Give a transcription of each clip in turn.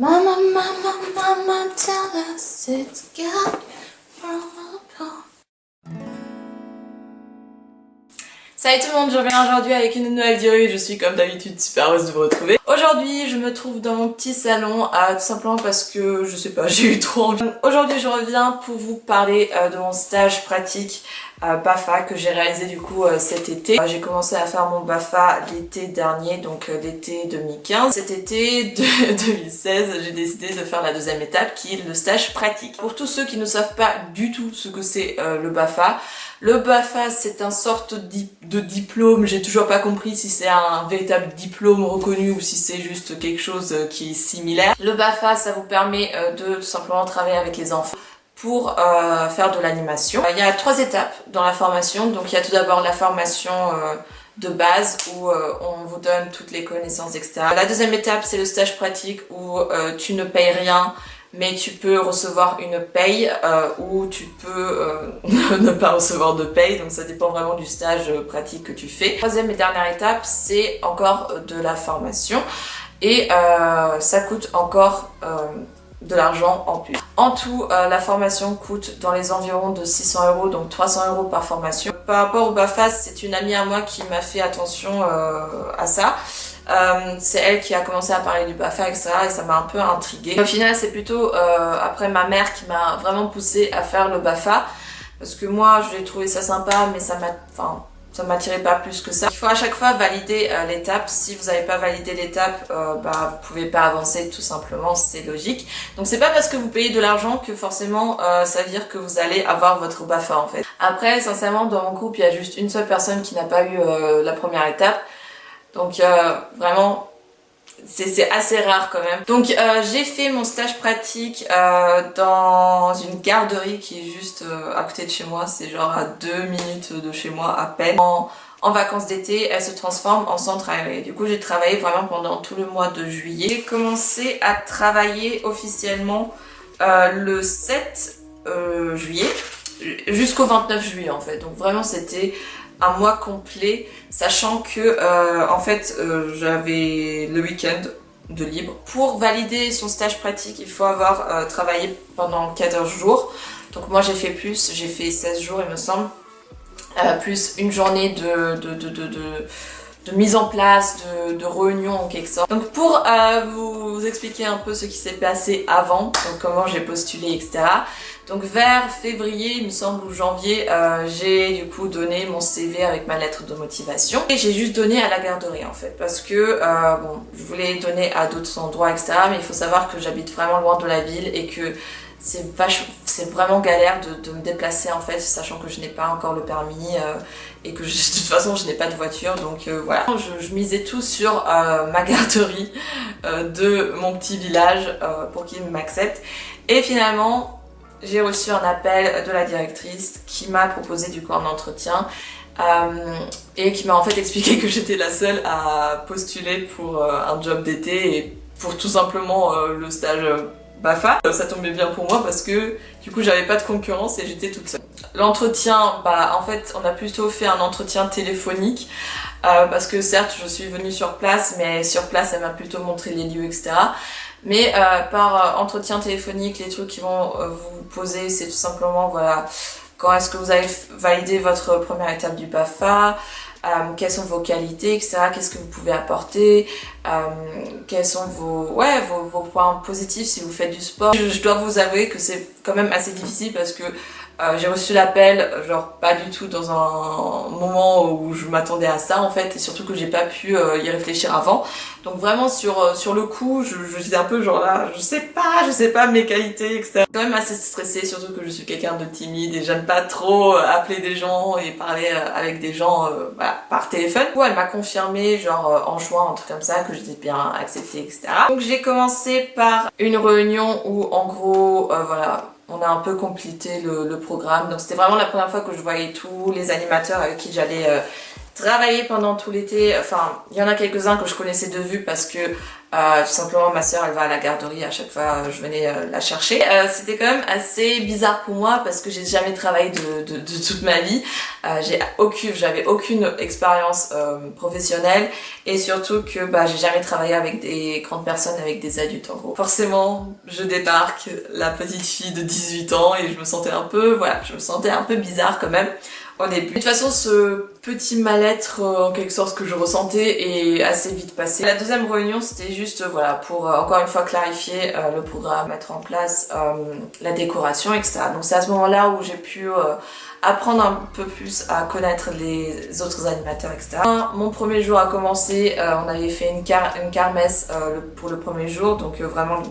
Mama, mama, mama, tell us it's got Salut tout le monde, je reviens aujourd'hui avec une nouvelle vidéo et je suis comme d'habitude super heureuse de vous retrouver. Aujourd'hui je me trouve dans mon petit salon, tout simplement parce que je sais pas, j'ai eu trop envie. Aujourd'hui je reviens pour vous parler de mon stage pratique BAFA que j'ai réalisé du coup cet été. J'ai commencé à faire mon BAFA l'été dernier, donc l'été 2015. Cet été 2016, j'ai décidé de faire la deuxième étape qui est le stage pratique. Pour tous ceux qui ne savent pas du tout ce que c'est le BAFA, c'est un sorte de diplôme. J'ai toujours pas compris si c'est un véritable diplôme reconnu ou si c'est juste quelque chose qui est similaire. Le BAFA, ça vous permet de tout simplement travailler avec les enfants pour faire de l'animation. Il y a 3 étapes dans la formation. Donc il y a tout d'abord la formation de base où on vous donne toutes les connaissances, etc. La deuxième étape, c'est le stage pratique où tu ne payes rien, mais tu peux recevoir une paye ou tu peux ne pas recevoir de paye, donc ça dépend vraiment du stage pratique que tu fais. Troisième et dernière étape, c'est encore de la formation et ça coûte encore de l'argent en plus. En tout, la formation coûte dans les environs de 600 €, donc 300 € par formation. Par rapport au BAFA, c'est une amie à moi qui m'a fait attention à ça. C'est elle qui a commencé à parler du BAFA, etc. et ça m'a un peu intriguée. Au final, c'est plutôt après ma mère qui m'a vraiment poussée à faire le BAFA parce que moi, j'ai trouvé ça sympa, mais ça m'attirait pas plus que ça. Il faut à chaque fois valider l'étape. Si vous n'avez pas validé l'étape, vous pouvez pas avancer tout simplement, c'est logique. Donc c'est pas parce que vous payez de l'argent que forcément ça veut dire que vous allez avoir votre BAFA en fait. Après, sincèrement, dans mon groupe, il y a juste une seule personne qui n'a pas eu la première étape. Donc vraiment, c'est assez rare quand même. Donc j'ai fait mon stage pratique dans une garderie qui est juste à côté de chez moi. C'est genre à 2 minutes de chez moi à peine. En vacances d'été, elle se transforme en centre aéré. Du coup, j'ai travaillé vraiment pendant tout le mois de juillet. J'ai commencé à travailler officiellement le 7 juillet jusqu'au 29 juillet en fait. Donc vraiment, c'était un mois complet, sachant que en fait j'avais le week-end de libre. Pour valider son stage pratique, il faut avoir travaillé pendant 14 jours. Donc moi j'ai fait plus, j'ai fait 16 jours il me semble, plus une journée de mise en place, de réunion en quelque sorte. Donc pour vous expliquer un peu ce qui s'est passé avant, donc comment j'ai postulé, etc. Donc vers février, il me semble, ou janvier, j'ai du coup donné mon CV avec ma lettre de motivation. Et j'ai juste donné à la garderie en fait, parce que bon, je voulais donner à d'autres endroits, etc. Mais il faut savoir que j'habite vraiment loin de la ville et que c'est vraiment galère de me déplacer en fait, sachant que je n'ai pas encore le permis et que de toute façon je n'ai pas de voiture, donc voilà. Je misais tout sur ma garderie de mon petit village pour qu'il m'accepte. Et finalement, j'ai reçu un appel de la directrice qui m'a proposé du coup un entretien et qui m'a en fait expliqué que j'étais la seule à postuler pour un job d'été et pour tout simplement le stage BAFA. Ça tombait bien pour moi parce que du coup j'avais pas de concurrence et j'étais toute seule. L'entretien, en fait on a plutôt fait un entretien téléphonique parce que certes je suis venue sur place, mais sur place elle m'a plutôt montré les lieux, etc. Mais par entretien téléphonique, les trucs qu'ils vont vous poser, c'est tout simplement voilà, quand est-ce que vous avez validé votre première étape du BAFA, quelles sont vos qualités, etc. Qu'est-ce que vous pouvez apporter, quels sont vos points positifs si vous faites du sport. Je dois vous avouer que c'est quand même assez difficile parce que j'ai reçu l'appel, genre pas du tout dans un moment où je m'attendais à ça en fait, et surtout que j'ai pas pu y réfléchir avant. Donc vraiment sur le coup, j'étais un peu genre là, je sais pas mes qualités, etc. Quand même assez stressée, surtout que je suis quelqu'un de timide et j'aime pas trop appeler des gens et parler avec des gens voilà, par téléphone. Du coup, elle m'a confirmé genre en juin, un truc comme ça, que j'étais bien acceptée, etc. Donc j'ai commencé par une réunion où en gros, voilà, on a un peu complété le programme. Donc c'était vraiment la première fois que je voyais tous les animateurs avec qui j'allais travailler pendant tout l'été. Enfin, il y en a quelques-uns que je connaissais de vue parce que Tout simplement, ma soeur elle va à la garderie, à chaque fois je venais la chercher. C'était quand même assez bizarre pour moi parce que j'ai jamais travaillé de toute ma vie. J'avais aucune expérience professionnelle et surtout que j'ai jamais travaillé avec des grandes personnes, avec des adultes en gros. Forcément, je débarque, la petite fille de 18 ans et je me sentais un peu bizarre quand même. Au début. De toute façon, ce petit mal-être en quelque sorte que je ressentais est assez vite passé. La deuxième réunion, c'était juste pour encore une fois clarifier le programme, mettre en place la décoration, etc. Donc c'est à ce moment-là où j'ai pu apprendre un peu plus à connaître les autres animateurs, etc. Mon premier jour a commencé, on avait fait une kermesse pour le premier jour, donc vraiment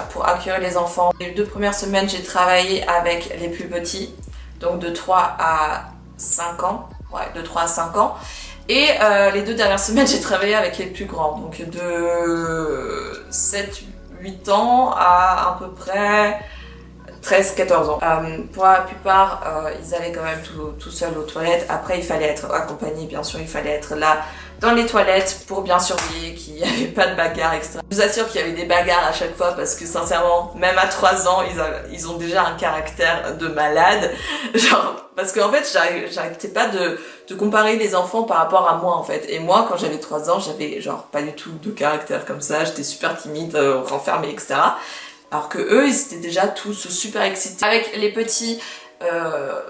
pour accueillir les enfants. Les 2 premières semaines, j'ai travaillé avec les plus petits, donc de 3 à 5 ans, de 3 à 5 ans. Et les 2 dernières semaines, j'ai travaillé avec les plus grands, donc de 7-8 ans à peu près 13-14 ans. Pour la plupart, ils allaient quand même tout seuls aux toilettes. Après, il fallait être accompagné, bien sûr, il fallait être là dans les toilettes pour bien surveiller qu'il n'y avait pas de bagarre, etc. Je vous assure qu'il y avait des bagarres à chaque fois parce que sincèrement, même à 3 ans, ils ont déjà un caractère de malade. Genre, parce qu'en fait, j'arrêtais pas de comparer les enfants par rapport à moi en fait. Et moi, quand j'avais 3 ans, j'avais genre pas du tout de caractère comme ça. J'étais super timide, renfermée, etc. Alors que eux, ils étaient déjà tous super excités. Avec les petits,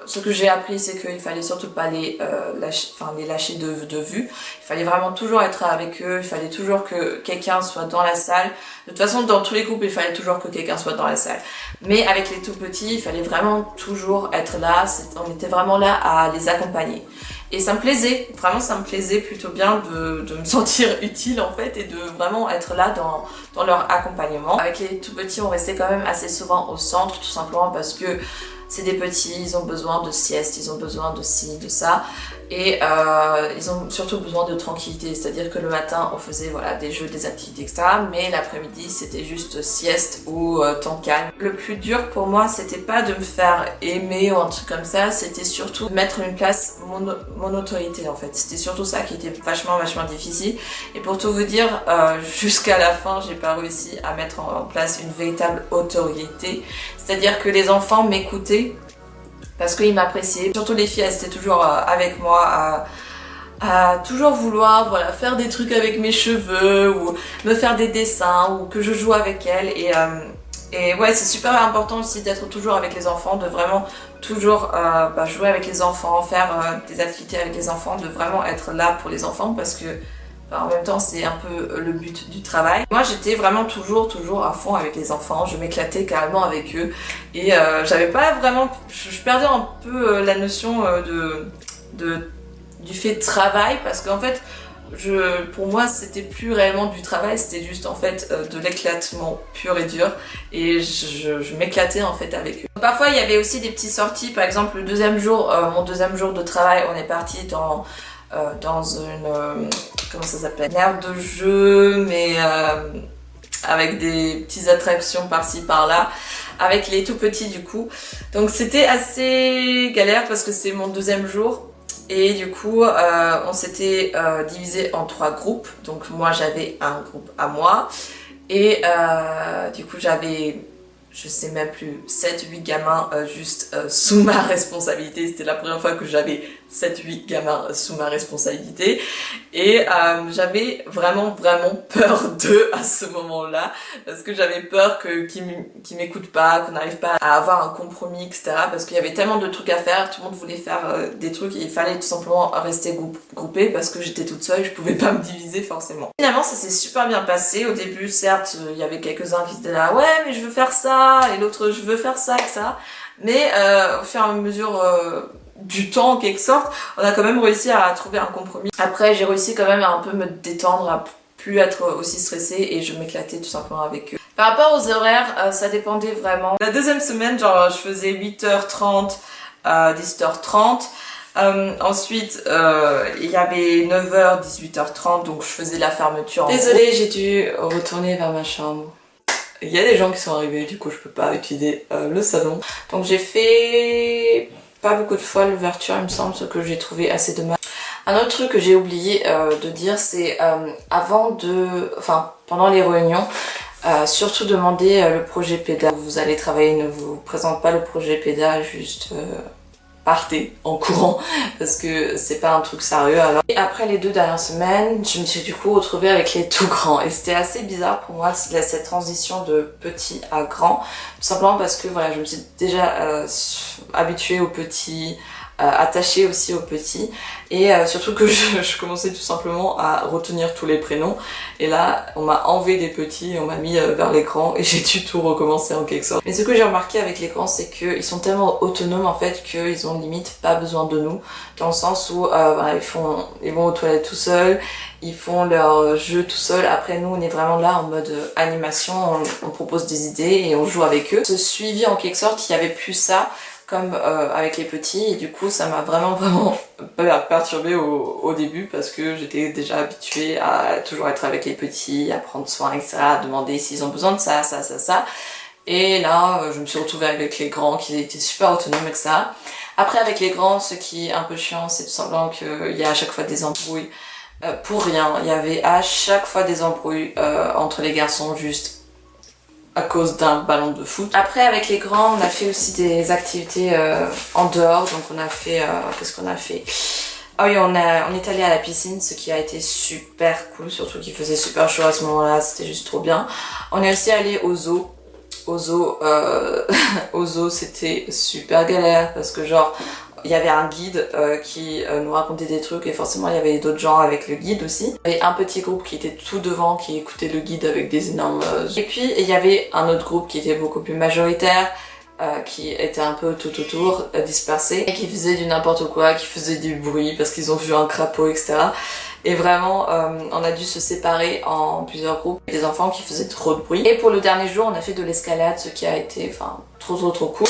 ce que j'ai appris, c'est qu'il fallait surtout pas les lâcher de vue. Il fallait vraiment toujours être avec eux, il fallait toujours que quelqu'un soit dans la salle. De toute façon, dans tous les groupes, il fallait toujours que quelqu'un soit dans la salle. Mais avec les tout petits, il fallait vraiment toujours être là. On était vraiment là à les accompagner. Et ça me plaisait, vraiment ça me plaisait plutôt bien de me sentir utile en fait et de vraiment être là dans leur accompagnement. Avec les tout petits, on restait quand même assez souvent au centre, tout simplement parce que c'est des petits, ils ont besoin de sieste, ils ont besoin de ci, de ça. Et ils ont surtout besoin de tranquillité, c'est-à-dire que le matin on faisait des jeux, des activités, etc. Mais l'après-midi c'était juste sieste ou temps calme. Le plus dur pour moi c'était pas de me faire aimer ou un truc comme ça, c'était surtout de mettre une place mon autorité en fait. C'était surtout ça qui était vachement difficile. Et pour tout vous dire, jusqu'à la fin j'ai pas réussi à mettre en place une véritable autorité. C'est-à-dire que les enfants m'écoutaient parce qu'ils m'appréciaient. Surtout les filles, elles étaient toujours avec moi à toujours vouloir faire des trucs avec mes cheveux ou me faire des dessins ou que je joue avec elles. Et ouais, c'est super important aussi d'être toujours avec les enfants, de vraiment toujours jouer avec les enfants, faire des activités avec les enfants, de vraiment être là pour les enfants parce que en même temps c'est un peu le but du travail. Moi j'étais vraiment toujours à fond avec les enfants, je m'éclatais carrément avec eux et j'avais pas vraiment, je perdais un peu la notion du fait de travail parce qu'en fait pour moi c'était plus réellement du travail, c'était juste en fait de l'éclatement pur et dur et je m'éclatais en fait avec eux. Parfois il y avait aussi des petites sorties, par exemple le deuxième jour, mon deuxième jour de travail, on est parti dans une comment ça s'appelle, une aire de jeu mais avec des petites attractions par-ci par-là avec les tout petits du coup, donc c'était assez galère parce que c'est mon deuxième jour et du coup on s'était divisé en 3 groupes, donc moi j'avais un groupe à moi et du coup j'avais, je sais même plus, 7-8 gamins juste sous ma responsabilité. C'était la première fois que j'avais 7-8 gamins sous ma responsabilité et j'avais vraiment peur d'eux à ce moment-là parce que j'avais peur qu'ils m'écoutent pas, qu'on n'arrive pas à avoir un compromis, etc. parce qu'il y avait tellement de trucs à faire, tout le monde voulait faire des trucs et il fallait tout simplement rester groupé parce que j'étais toute seule, je pouvais pas me diviser forcément. Finalement ça s'est super bien passé. Au début certes il y avait quelques-uns qui étaient là ouais mais je veux faire ça et l'autre je veux faire ça, etc. Mais au fur et à mesure du temps en quelque sorte, on a quand même réussi à trouver un compromis. Après j'ai réussi quand même à un peu me détendre, à plus être aussi stressée et je m'éclatais tout simplement avec eux. Par rapport aux horaires, ça dépendait vraiment. La deuxième semaine, genre je faisais 8h30 à 18h30. Ensuite, il y avait 9h, 18h30, donc je faisais la fermeture. Désolée, j'ai dû retourner vers ma chambre. Il y a des gens qui sont arrivés, du coup je peux pas utiliser le salon. Donc j'ai fait pas beaucoup de fois l'ouverture, il me semble, ce que j'ai trouvé assez dommage. Un autre truc que j'ai oublié de dire, c'est pendant les réunions. Surtout demandez le projet PEDA. Vous allez travailler, ne vous présente pas le projet PEDA, juste partez en courant parce que c'est pas un truc sérieux. Alors. Et après les 2 dernières semaines, je me suis du coup retrouvée avec les tout grands et c'était assez bizarre pour moi cette transition de petit à grand, tout simplement parce que voilà, je me suis déjà habituée aux petits, attachée aussi aux petits et surtout que je commençais tout simplement à retenir tous les prénoms et là on m'a enlevé des petits et on m'a mis vers l'écran et j'ai dû tout recommencer en quelque sorte. Mais ce que j'ai remarqué avec l'écran, c'est qu'ils sont tellement autonomes en fait qu'ils ont limite pas besoin de nous, dans le sens où voilà, ils vont aux toilettes tout seuls, ils font leur jeu tout seuls. Après nous on est vraiment là en mode animation, on propose des idées et on joue avec eux. Ce suivi en quelque sorte, il y avait plus ça comme avec les petits et du coup ça m'a vraiment perturbée au début parce que j'étais déjà habituée à toujours être avec les petits, à prendre soin, etc., à demander s'ils ont besoin de ça et là je me suis retrouvée avec les grands qui étaient super autonomes, etc. Après avec les grands, ce qui est un peu chiant, c'est tout simplement qu'il y a à chaque fois des embrouilles pour rien. Il y avait à chaque fois des embrouilles entre les garçons juste à cause d'un ballon de foot. Après avec les grands on a fait aussi des activités en dehors, donc on a fait qu'est-ce qu'on a fait? Ah oui, on est allé à la piscine, ce qui a été super cool, surtout qu'il faisait super chaud à ce moment-là, c'était juste trop bien. On est aussi allé au zoo. Au zoo, au zoo c'était super galère parce que genre il y avait un guide qui nous racontait des trucs et forcément il y avait d'autres gens avec le guide aussi. Il y avait un petit groupe qui était tout devant qui écoutait le guide avec des énormes... Et puis il y avait un autre groupe qui était beaucoup plus majoritaire, qui était un peu tout autour, dispersé, et qui faisait du n'importe quoi, qui faisait du bruit parce qu'ils ont vu un crapaud, etc. Et vraiment, on a dû se séparer en plusieurs groupes, des enfants qui faisaient trop de bruit. Et pour le dernier jour, on a fait de l'escalade, ce qui a été, enfin, trop cool.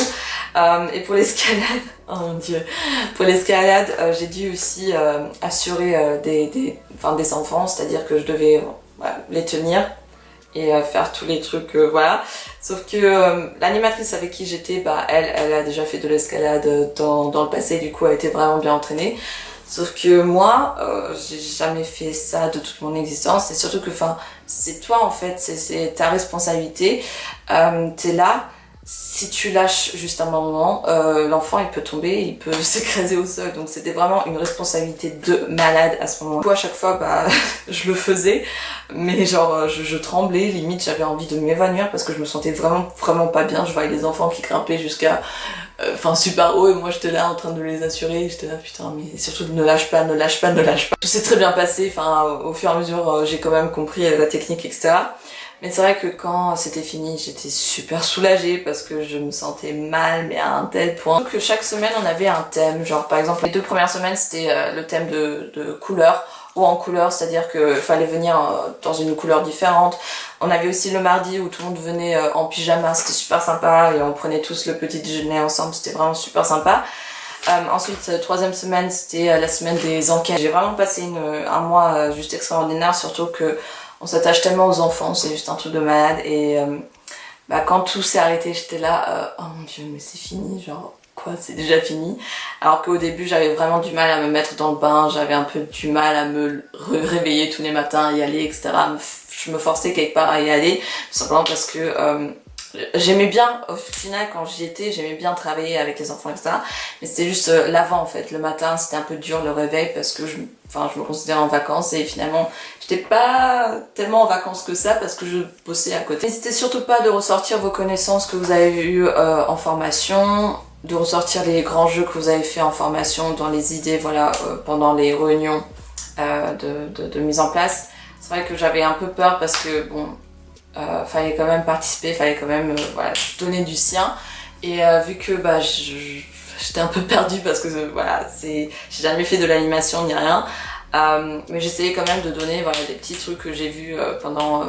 Et pour l'escalade, oh mon dieu, pour l'escalade, j'ai dû aussi assurer des enfants, c'est-à-dire que je devais les tenir et faire tous les trucs, voilà. Sauf que l'animatrice avec qui j'étais, elle a déjà fait de l'escalade dans le passé, du coup elle était vraiment bien entraînée. Sauf que moi, j'ai jamais fait ça de toute mon existence et surtout que c'est toi en fait, c'est ta responsabilité, t'es là. Si tu lâches juste un moment, l'enfant il peut tomber, il peut s'écraser au sol, donc c'était vraiment une responsabilité de malade à ce moment-là. Du coup, à chaque fois, je le faisais, mais genre je tremblais, limite j'avais envie de m'évanouir parce que je me sentais vraiment pas bien. Je voyais les enfants qui grimpaient jusqu'à super haut et moi j'étais là en train de les assurer, j'étais là putain mais surtout ne lâche pas. Tout s'est très bien passé, au fur et à mesure j'ai quand même compris la technique, etc. Mais c'est vrai que quand c'était fini, j'étais super soulagée parce que je me sentais mal, mais à un tel point. Donc chaque semaine, on avait un thème. Genre par exemple, les 2 premières semaines, c'était le thème de couleur ou en couleur, c'est-à-dire qu'il fallait venir dans une couleur différente. On avait aussi le mardi où tout le monde venait en pyjama, c'était super sympa et on prenait tous le petit déjeuner ensemble, c'était vraiment super sympa. Ensuite, 3e semaine, c'était la semaine des enquêtes. J'ai vraiment passé un mois juste extraordinaire, surtout que on s'attache tellement aux enfants, c'est juste un truc de malade et quand tout s'est arrêté, j'étais là, oh mon dieu, mais c'est fini, genre quoi, c'est déjà fini. Alors qu'au début, j'avais vraiment du mal à me mettre dans le bain, j'avais un peu du mal à me réveiller tous les matins, à y aller, etc. Je me forçais quelque part à y aller, tout simplement parce que j'aimais bien, au final quand j'y étais, j'aimais bien travailler avec les enfants, etc. Mais c'était juste l'avant en fait, le matin c'était un peu dur le réveil parce que je me considérais en vacances et finalement j'étais pas tellement en vacances que ça parce que je bossais à côté. N'hésitez surtout pas de ressortir vos connaissances que vous avez eues en formation, de ressortir les grands jeux que vous avez fait en formation dans les idées, voilà, pendant les réunions de mise en place. C'est vrai que j'avais un peu peur parce que bon, fallait quand même participer, fallait quand même donner du sien et vu que j'étais un peu perdue parce que j'ai jamais fait de l'animation ni rien, mais j'essayais quand même de donner des petits trucs que j'ai vus pendant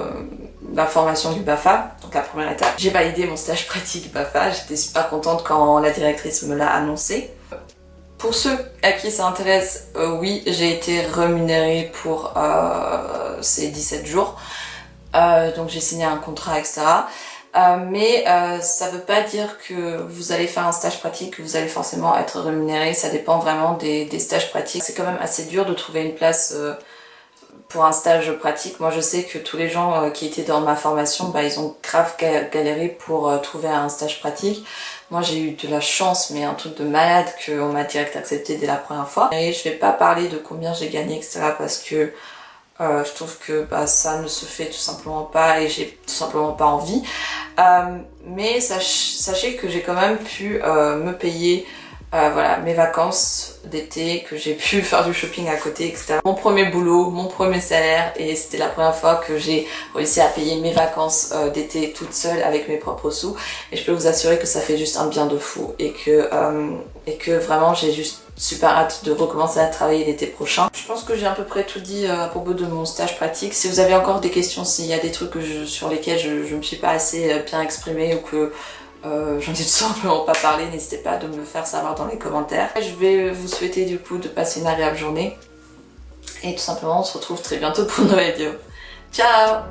la formation du BAFA, donc la première étape. J'ai validé mon stage pratique BAFA, j'étais super contente quand la directrice me l'a annoncé. Pour ceux à qui ça intéresse, oui, j'ai été rémunérée pour ces 17 jours. Donc j'ai signé un contrat, etc. Mais ça veut pas dire que vous allez faire un stage pratique, que vous allez forcément être rémunéré, ça dépend vraiment des stages pratiques. C'est quand même assez dur de trouver une place pour un stage pratique. Moi je sais que tous les gens qui étaient dans ma formation, ils ont grave galéré pour trouver un stage pratique. Moi j'ai eu de la chance, mais un truc de malade, qu'on m'a direct accepté dès la première fois. Et je vais pas parler de combien j'ai gagné etc, parce que je trouve que ça ne se fait tout simplement pas et j'ai tout simplement pas envie. Mais sachez que j'ai quand même pu me payer voilà, mes vacances d'été, que j'ai pu faire du shopping à côté, etc. Mon premier boulot, mon premier salaire, et c'était la première fois que j'ai réussi à payer mes vacances d'été toute seule avec mes propres sous. Et je peux vous assurer que ça fait juste un bien de fou et que vraiment j'ai juste super hâte de recommencer à travailler l'été prochain. Je pense que j'ai à peu près tout dit à propos de mon stage pratique. Si vous avez encore des questions, s'il y a des trucs sur lesquels je me suis pas assez bien exprimée ou que j'en ai tout simplement pas parlé, n'hésitez pas de me le faire savoir dans les commentaires. Je vais vous souhaiter du coup de passer une agréable journée et tout simplement on se retrouve très bientôt pour une nouvelle vidéo. Ciao!